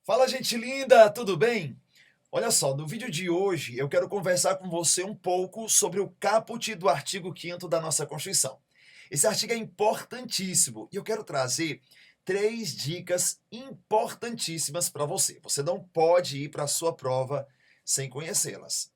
Fala, gente linda, tudo bem? Olha só, no vídeo de hoje eu quero conversar com você um pouco sobre o caput do artigo 5º da nossa Constituição. Esse artigo é importantíssimo e eu quero trazer três dicas importantíssimas para você. Você não pode ir para a sua prova sem conhecê-las.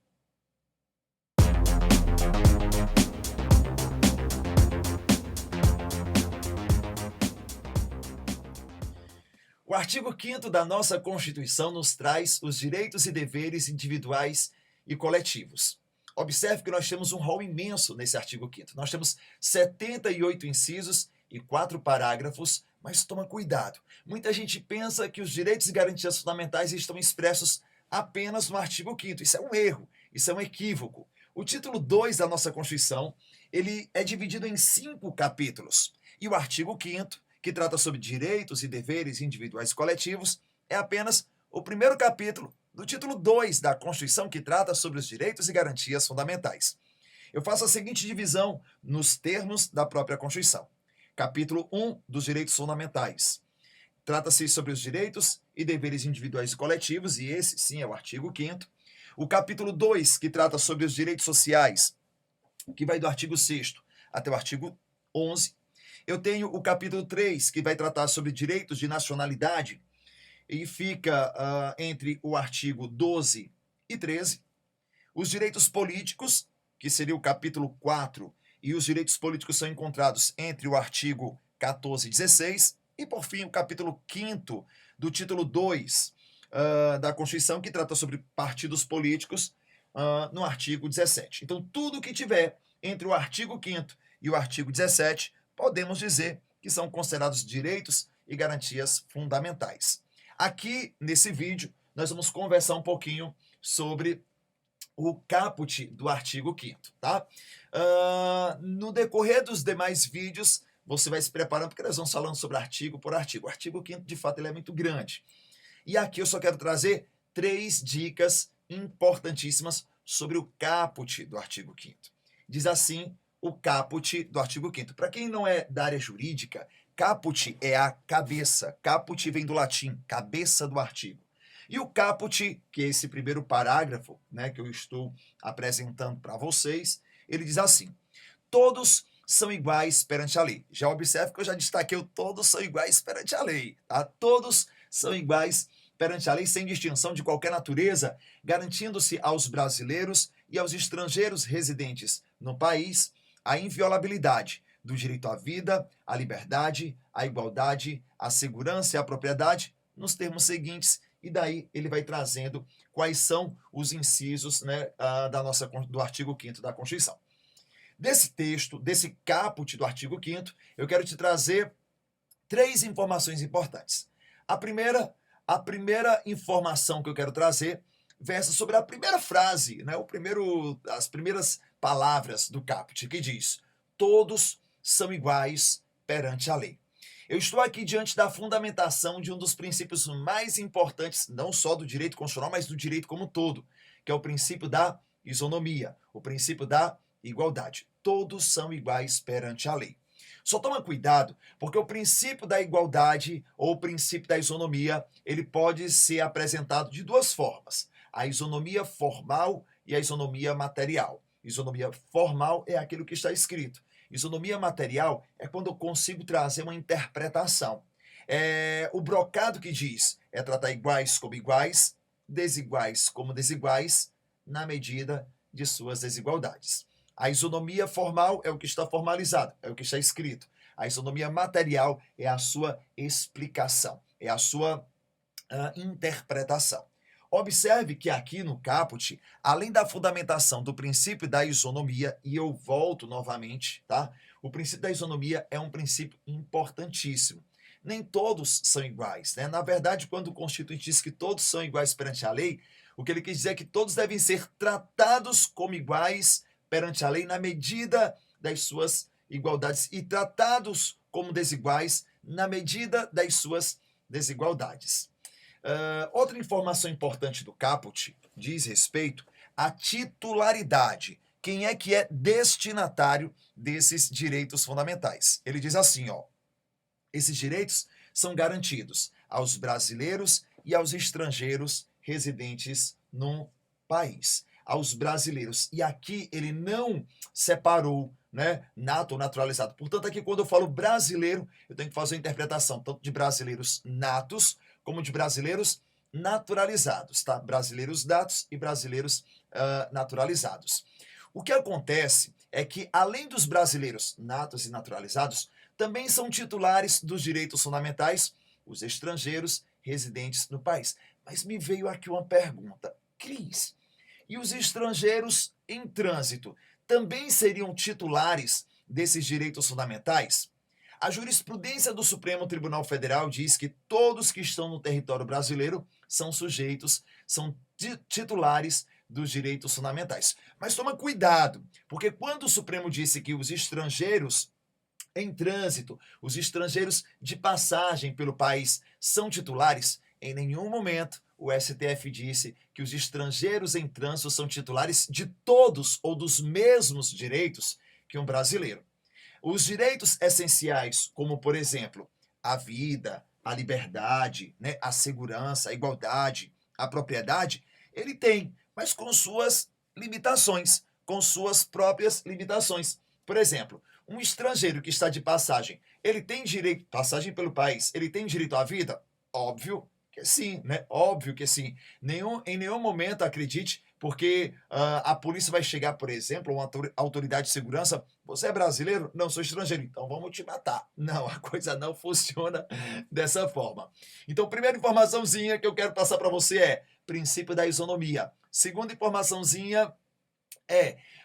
O artigo 5º da nossa Constituição nos traz os direitos e deveres individuais e coletivos. Observe que nós temos um rol imenso nesse artigo 5º. Nós temos 78 incisos e 4 parágrafos, mas toma cuidado. Muita gente pensa que os direitos e garantias fundamentais estão expressos apenas no artigo 5º. Isso é um erro, isso é um equívoco. O título 2 da nossa Constituição, ele é dividido em 5 capítulos. E o artigo 5º, que trata sobre direitos e deveres individuais e coletivos, é apenas o primeiro capítulo do título 2 da Constituição, que trata sobre os direitos e garantias fundamentais. Eu faço a seguinte divisão nos termos da própria Constituição. Capítulo 1 dos direitos fundamentais. Trata-se sobre os direitos e deveres individuais e coletivos, e esse sim é o artigo 5º. O capítulo 2, que trata sobre os direitos sociais, que vai do artigo 6º até o artigo 11. Eu tenho o capítulo 3, que vai tratar sobre direitos de nacionalidade, e fica entre o artigo 12 e 13. Os direitos políticos, que seria o capítulo 4, e os direitos políticos são encontrados entre o artigo 14 e 16. E, por fim, o capítulo 5º do título 2 da Constituição, que trata sobre partidos políticos, no artigo 17. Então, tudo que tiver entre o artigo 5º e o artigo 17, podemos dizer que são considerados direitos e garantias fundamentais. Aqui, nesse vídeo, nós vamos conversar um pouquinho sobre o caput do artigo 5º, tá? No decorrer dos demais vídeos, você vai se preparando, porque nós vamos falando sobre artigo por artigo. O artigo 5º, de fato, ele é muito grande. E aqui eu só quero trazer 3 dicas importantíssimas sobre o caput do artigo 5º. Diz assim o caput do artigo 5º. Para quem não é da área jurídica, caput é a cabeça. Caput vem do latim, cabeça do artigo. E o caput, que é esse primeiro parágrafo, né, que eu estou apresentando para vocês, ele diz assim: todos são iguais perante a lei. Já observe que eu já destaquei o todos são iguais perante a lei. Tá? Todos são iguais perante a lei, sem distinção de qualquer natureza, garantindo-se aos brasileiros e aos estrangeiros residentes no país a inviolabilidade do direito à vida, à liberdade, à igualdade, à segurança e à propriedade, nos termos seguintes, e daí ele vai trazendo quais são os incisos, né, do artigo 5º da Constituição. Desse texto, desse caput do artigo 5º, eu quero te trazer 3 informações importantes. A primeira informação que eu quero trazer versa sobre a primeira frase, né, as primeiras palavras do caput, que diz: todos são iguais perante a lei. Eu estou aqui diante da fundamentação de um dos princípios mais importantes, não só do direito constitucional, mas do direito como um todo, que é o princípio da isonomia, o princípio da igualdade. Todos são iguais perante a lei. Só toma cuidado, porque o princípio da igualdade ou o princípio da isonomia, ele pode ser apresentado de 2 formas: a isonomia formal e a isonomia material. Isonomia formal é aquilo que está escrito. Isonomia material é quando eu consigo trazer uma interpretação. O brocado que diz é tratar iguais como iguais, desiguais como desiguais, na medida de suas desigualdades. A isonomia formal é o que está formalizado, é o que está escrito. A isonomia material é a sua explicação, é a sua interpretação. Observe que aqui no caput, além da fundamentação do princípio da isonomia, e eu volto novamente, tá? O princípio da isonomia é um princípio importantíssimo. Nem todos são iguais, né? Na verdade, quando o Constituinte diz que todos são iguais perante a lei, o que ele quis dizer é que todos devem ser tratados como iguais perante a lei na medida das suas igualdades e tratados como desiguais na medida das suas desigualdades. Outra informação importante do caput diz respeito à titularidade. Quem é que é destinatário desses direitos fundamentais? Ele diz assim, ó: esses direitos são garantidos aos brasileiros e aos estrangeiros residentes no país, aos brasileiros. E aqui ele não separou, né, nato ou naturalizado. Portanto, aqui quando eu falo brasileiro, eu tenho que fazer a interpretação tanto de brasileiros natos como de brasileiros naturalizados, tá? Brasileiros natos e brasileiros naturalizados. O que acontece é que, além dos brasileiros natos e naturalizados, também são titulares dos direitos fundamentais os estrangeiros residentes no país. Mas me veio aqui uma pergunta. Cris, e os estrangeiros em trânsito também seriam titulares desses direitos fundamentais? A jurisprudência do Supremo Tribunal Federal diz que todos que estão no território brasileiro são sujeitos, são titulares dos direitos fundamentais. Mas toma cuidado, porque quando o Supremo disse que os estrangeiros em trânsito, os estrangeiros de passagem pelo país são titulares, em nenhum momento o STF disse que os estrangeiros em trânsito são titulares de todos ou dos mesmos direitos que um brasileiro. Os direitos essenciais, como, por exemplo, a vida, a liberdade, né, a segurança, a igualdade, a propriedade, ele tem, mas com suas limitações, com suas próprias limitações. Por exemplo, um estrangeiro que está de passagem, ele tem direito, passagem pelo país, ele tem direito à vida? Óbvio que sim, né? Óbvio que sim. Em nenhum momento, acredite, porque a polícia vai chegar, por exemplo, uma autoridade de segurança, você é brasileiro? Não, sou estrangeiro, então vamos te matar. Não, a coisa não funciona dessa forma. Então, primeira informaçãozinha que eu quero passar para você é princípio da isonomia. Segunda informaçãozinha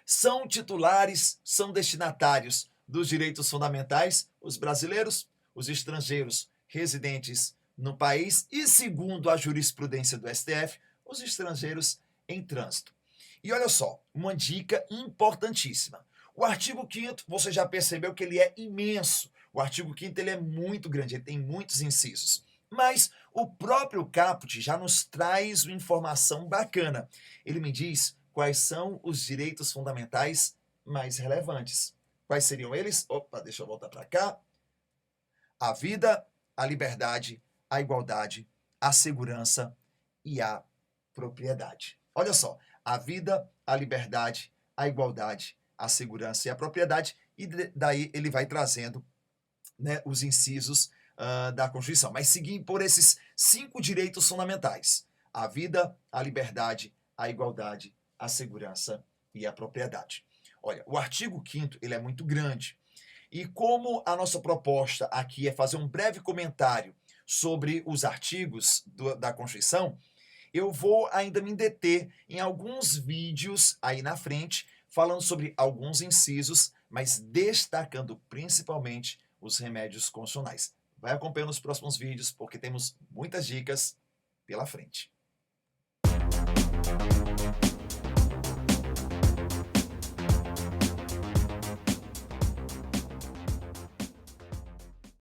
são titulares, são destinatários dos direitos fundamentais os brasileiros, os estrangeiros residentes no país e, segundo a jurisprudência do STF, os estrangeiros em trânsito. E olha só, uma dica importantíssima. O artigo 5º, você já percebeu que ele é imenso. O artigo 5º ele é muito grande, ele tem muitos incisos. Mas o próprio caput já nos traz uma informação bacana. Ele me diz quais são os direitos fundamentais mais relevantes. Quais seriam eles? Opa, deixa eu voltar para cá. A vida, a liberdade, a igualdade, a segurança e a propriedade. Olha só, a vida, a liberdade, a igualdade, a segurança e a propriedade, e daí ele vai trazendo, né, os incisos da Constituição. Mas seguindo por esses 5 direitos fundamentais: a vida, a liberdade, a igualdade, a segurança e a propriedade. Olha, o artigo 5º ele é muito grande. E como a nossa proposta aqui é fazer um breve comentário sobre os artigos da Constituição, eu vou ainda me deter em alguns vídeos aí na frente, falando sobre alguns incisos, mas destacando principalmente os remédios constitucionais. Vai acompanhando os próximos vídeos, porque temos muitas dicas pela frente.